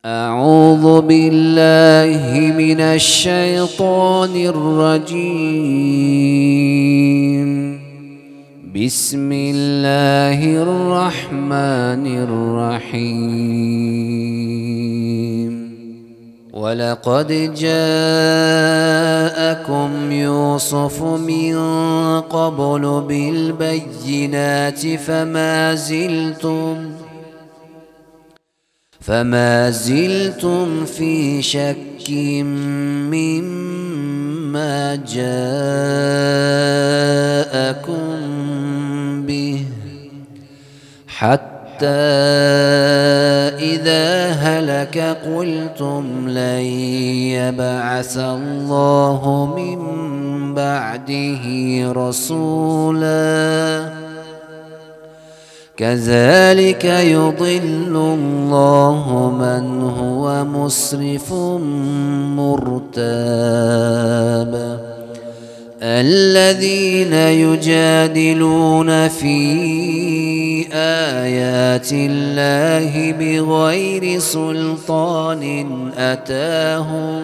أعوذ بالله من الشيطان الرجيم. بسم الله الرحمن الرحيم. ولقد جاءكم يوسف من قبل بالبينات فما زلتم في شك مما جاءكم به حتى إذا هلك قلتم لن يبعث الله من بعده رسولا كذلك يضل الله من هو مسرف مرتاب. الذين يجادلون في آيات الله بغير سلطان أتاهم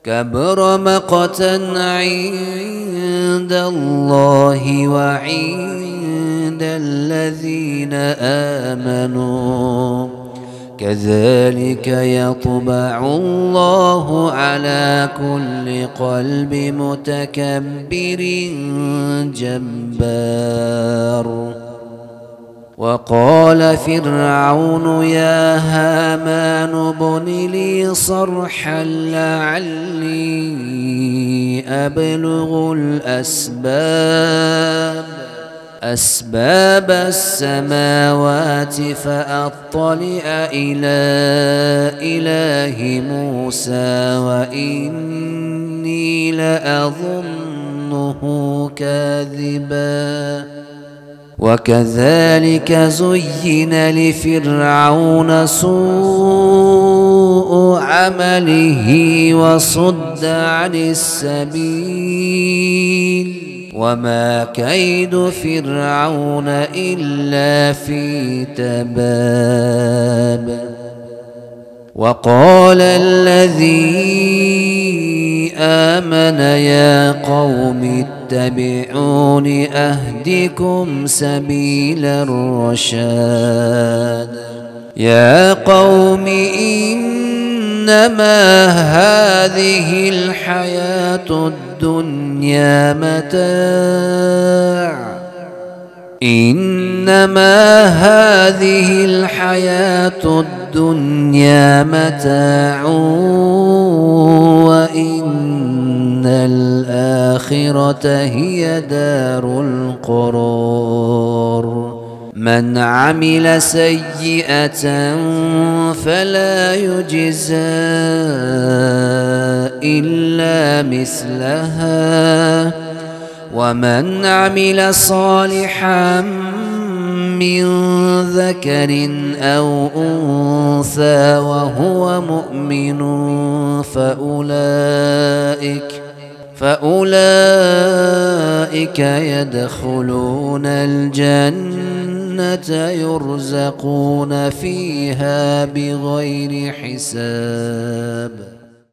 كبر مقتا عند الله وعند الذين آمنوا كذلك يطبع الله على كل قلب متكبر جبار. وقال فرعون يا هامان ابن لي صرحا لعلي أبلغ أسباب السماوات فأطلع إلى إله موسى وإني لأظنه كاذبا. وكذلك زين لفرعون سوء عمله وصد عن السبيل وما كيد فرعون إلا في تباب. وقال الذي آمن يا قوم اتبعون أهدكم سبيل الرشاد. يا قوم إنما هذه الحياة الدنيا متاع وإن الآخرة هي دار القرار. من عمل سيئة فلا يجزى إلا مثلها ومن عمل صالحا من ذكر أو أنثى وهو مؤمن فأولئك يدخلون الجنة يرزقون فيها بغير حساب.